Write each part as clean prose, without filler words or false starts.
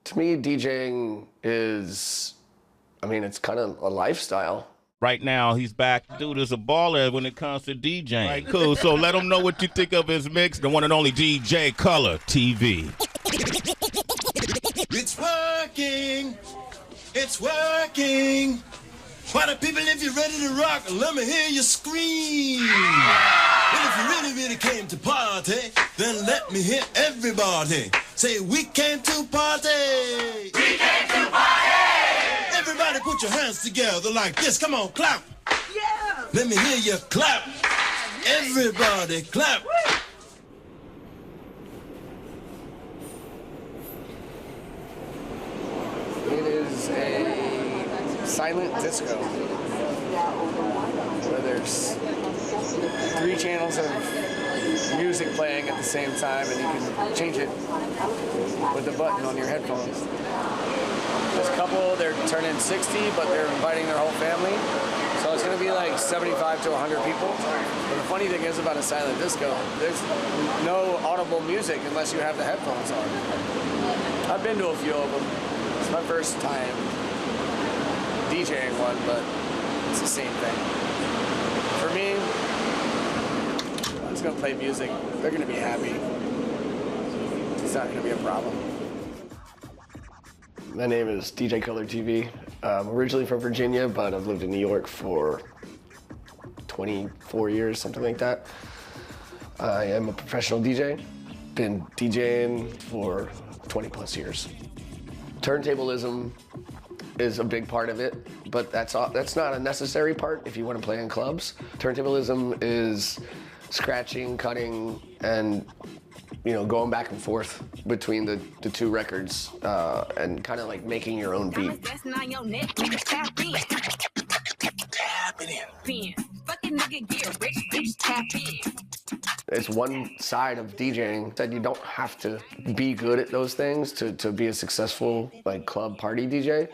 To me, DJing is, I mean, it's kind of a lifestyle. Right now, he's back. Dude is a baller when it comes to DJing. Right, cool. So let him know what you think of his mix. The one and only DJ Color TV. It's working. It's working. Party people, if you're ready to rock, let me hear you scream. Well, if you really, really came to party, then let me hear everybody say, we came to party. We came to party. Everybody put your hands together like this. Come on, clap. Yeah. Let me hear you clap. Everybody clap. It is a silent disco where there's 3 channels of music playing at the same time, and you can change it with the button on your headphones. This couple, they're turning 60, but they're inviting their whole family. So it's going to be like 75 to 100 people. But the funny thing is about a silent disco, there's no audible music unless you have the headphones on. I've been to a few of them. It's my first time DJing one, but it's the same thing. For me, I'm just going to play music. They're going to be happy. It's not going to be a problem. My name is DJ Color TV. I'm originally from Virginia, but I've lived in New York for 24 years, something like that. I am a professional DJ. Been DJing for 20 plus years. Turntablism is a big part of it, but that's not a necessary part if you want to play in clubs. Turntablism is scratching, cutting, and going back and forth between the 2 records and kind of like making your own beat. It's one side of DJing that you don't have to be good at those things to be a successful like club party DJ,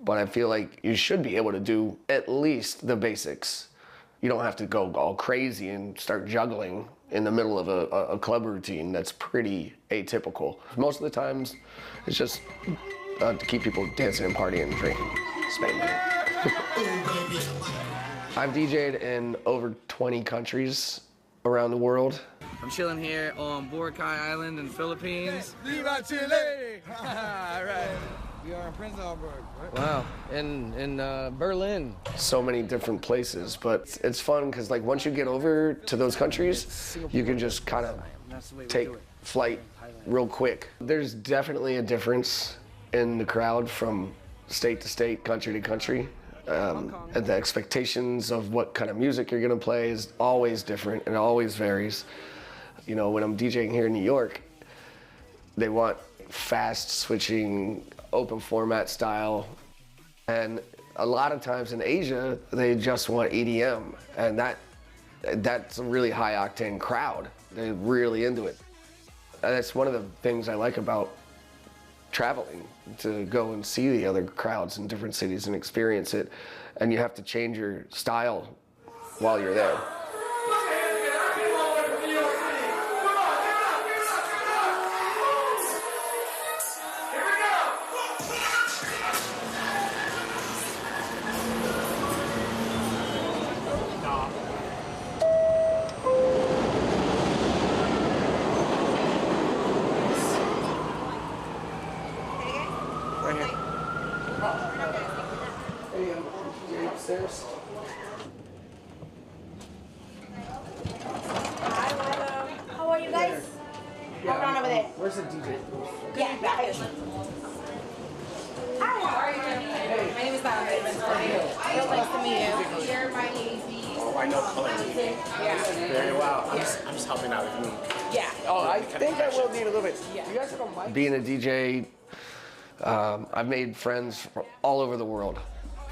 but I feel like you should be able to do at least the basics. You don't have to go all crazy and start juggling in the middle of a club routine that's pretty atypical. Most of the times, it's just to keep people dancing and partying and drinking, spending. I've DJ'd in over 20 countries around the world. I'm chilling here on Boracay Island in the Philippines. Viva Chile! All right. We are in Prince Albert, right? Wow, in Berlin. So many different places, but it's fun because like once you get over to those countries, you can just kind of take flight real quick. There's definitely a difference in the crowd from state to state, country to country. And the expectations of what kind of music you're gonna play is always different and always varies. When I'm DJing here in New York, they want fast switching, open format style. And a lot of times in Asia, they just want EDM. And that's a really high octane crowd. They're really into it. And that's one of the things I like about traveling, to go and see the other crowds in different cities and experience it. And you have to change your style while you're there. Upstairs. How are you guys? Yeah, I'll run over there. Where's the DJ? Yeah, back. Hi, how are you? Hey. My name is Valerie. Real nice to meet you. You're my AZ. Oh, I know Color TV. Yeah. Very well. I'm just helping out with me. Yeah. Oh, I think I will need a little bit. Yeah. You guys have a mic? Being a DJ, I've made friends from all over the world.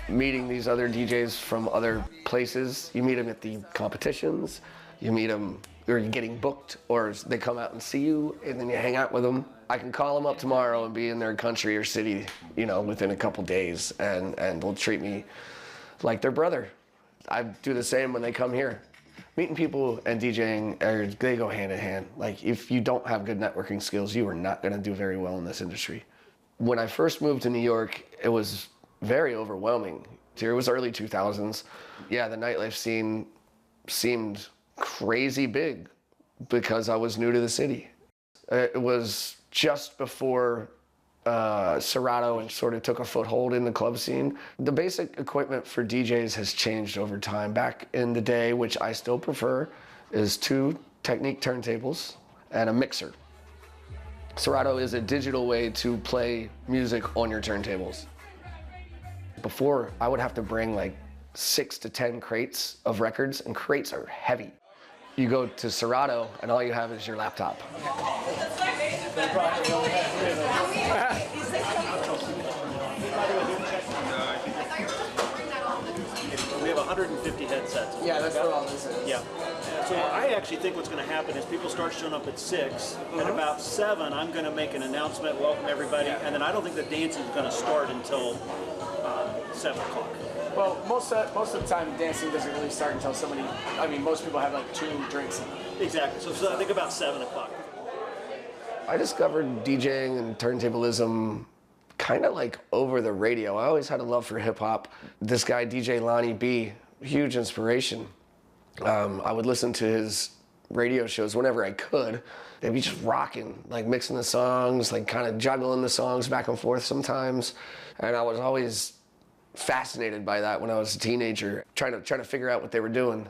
Meeting these other DJs from other places. You meet them at the competitions, you meet them, or you're getting booked, or they come out and see you, and then you hang out with them. I can call them up tomorrow and be in their country or city, within a couple days, and they'll treat me like their brother. I do the same when they come here. Meeting people and DJing, they go hand in hand. Like, if you don't have good networking skills, you are not gonna do very well in this industry. When I first moved to New York, it was very overwhelming. It was early 2000s. Yeah, the nightlife scene seemed crazy big because I was new to the city. It was just before Serato and sort of took a foothold in the club scene. The basic equipment for DJs has changed over time. Back in the day, which I still prefer, is 2 Technique turntables and a mixer. Serato is a digital way to play music on your turntables. Before, I would have to bring like 6 to 10 crates of records, and crates are heavy. You go to Serato, and all you have is your laptop. We have 150 headsets. Yeah, that's what all this is. Yeah. So I actually think what's going to happen is people start showing up at 6. At about 7, I'm going to make an announcement, welcome everybody, and then I don't think the dancing is going to start until 7 o'clock. Well, most of the time, dancing doesn't really start until somebody, I mean, most people have like 2 drinks in them. Exactly. So I think about 7 o'clock. I discovered DJing and turntablism kind of like over the radio. I always had a love for hip hop. This guy, DJ Lonnie B, huge inspiration. I would listen to his radio shows whenever I could. They'd be just rocking, like mixing the songs, like kind of juggling the songs back and forth sometimes. And I was always fascinated by that when I was a teenager, trying to figure out what they were doing.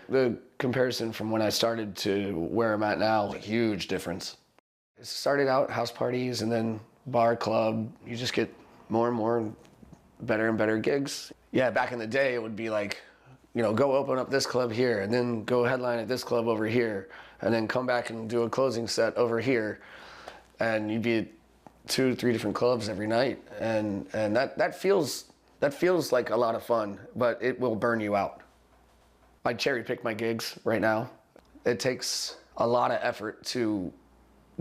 The comparison from when I started to where I'm at now, a huge difference. It started out house parties and then bar, club. You just get more and more better and better gigs. Yeah, back in the day, it would be like, you know, go open up this club here and then go headline at this club over here and then come back and do a closing set over here. And you'd be at 2, 3 different clubs every night. And that feels like a lot of fun, but it will burn you out. I cherry pick my gigs right now. It takes a lot of effort to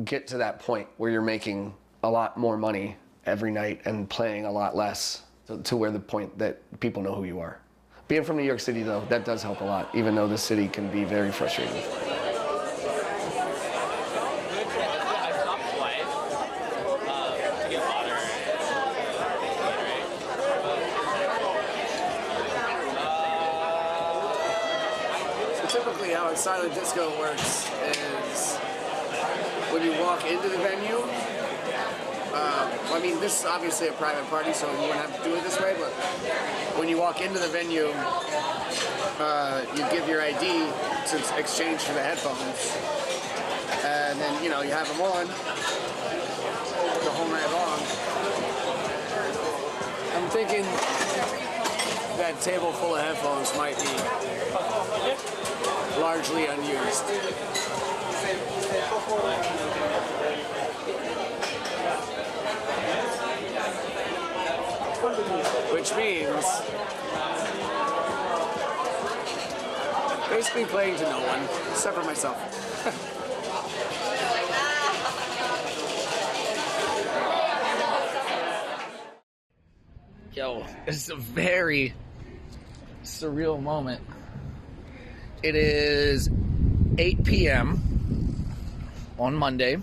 get to that point where you're making a lot more money every night and playing a lot less to where the point that people know who you are. Being from New York City, though, that does help a lot, even though the city can be very frustrating. Typically how a silent disco works is when you walk into the venue, I mean, this is obviously a private party, so you wouldn't have to do it this way, but when you walk into the venue, you give your ID to exchange for the headphones, and then, you know, you have them on the whole night long. I'm thinking that table full of headphones might be largely unused. Which means basically playing to no one, except for myself. Yo, it's a very surreal moment. It is 8 p.m. on Monday,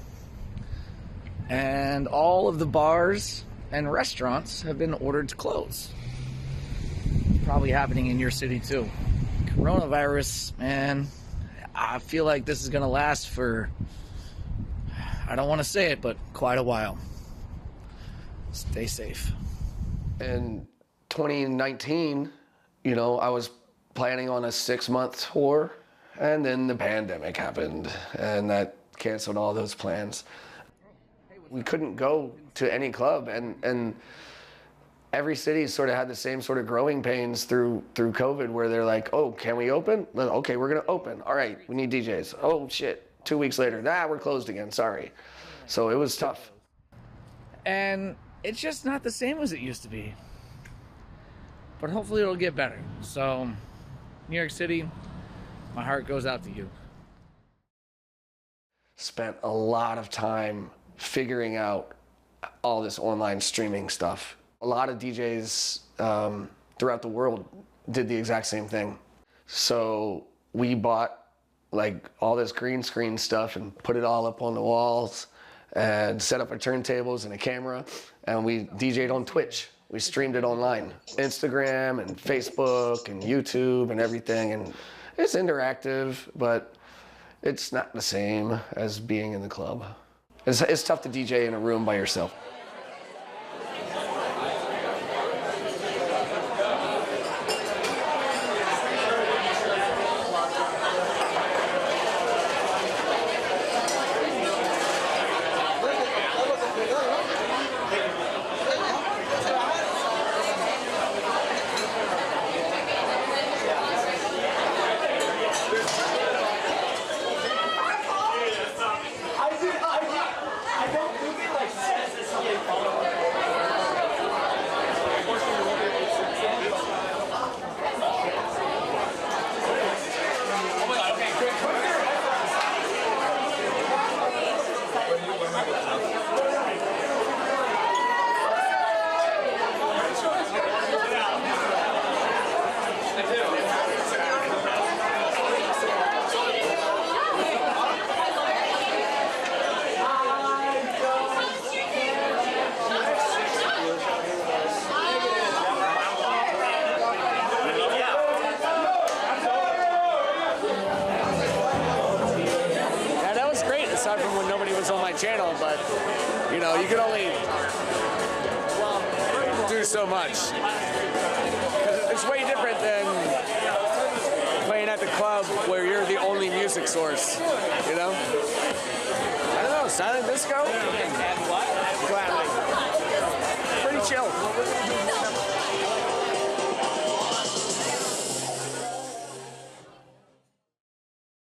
and all of the bars and restaurants have been ordered to close. It's probably happening in your city too. Coronavirus, man, I feel like this is gonna last for, I don't want to say it, but quite a while. Stay safe. In 2019, you know, I was planning on a 6-month tour, and then the pandemic happened, and that canceled all those plans. We couldn't go to any club, and every city sort of had the same sort of growing pains through COVID, where they're like, oh, can we open? Okay, we're gonna open. All right, we need DJs. Oh shit, 2 weeks later, we're closed again, sorry. So it was tough. And it's just not the same as it used to be. But hopefully it'll get better. So, New York City, my heart goes out to you. Spent a lot of time figuring out all this online streaming stuff. A lot of DJs throughout the world did the exact same thing. So we bought like all this green screen stuff and put it all up on the walls and set up our turntables and a camera, and we DJ'd on Twitch. We streamed it online, Instagram and Facebook and YouTube and everything, and it's interactive, but it's not the same as being in the club. It's tough to DJ in a room by yourself. Aside from when nobody was on my channel, but you know, you can only do so much. It's way different than playing at the club where you're the only music source, you know? I don't know, silent disco? Gladly. Pretty chill.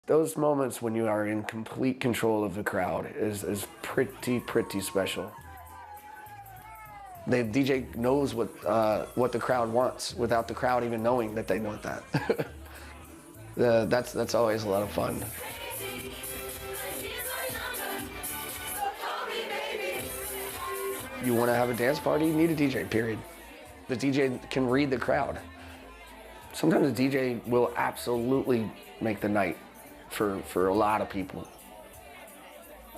Those moments when you are in complete control of the crowd is pretty special. The DJ knows what the crowd wants without the crowd even knowing that they want that. That's always a lot of fun. You want to have a dance party, you need a DJ, period. The DJ can read the crowd. Sometimes the DJ will absolutely make the night for a lot of people.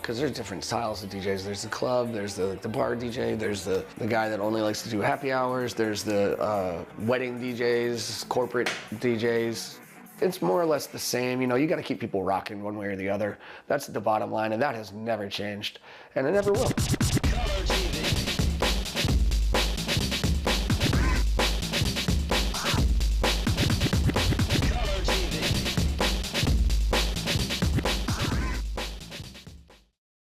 Because there's different styles of DJs. There's the club, there's the bar DJ, there's the guy that only likes to do happy hours, there's the wedding DJs, corporate DJs. It's more or less the same. You know, you got to keep people rocking one way or the other. That's the bottom line, and that has never changed, and it never will.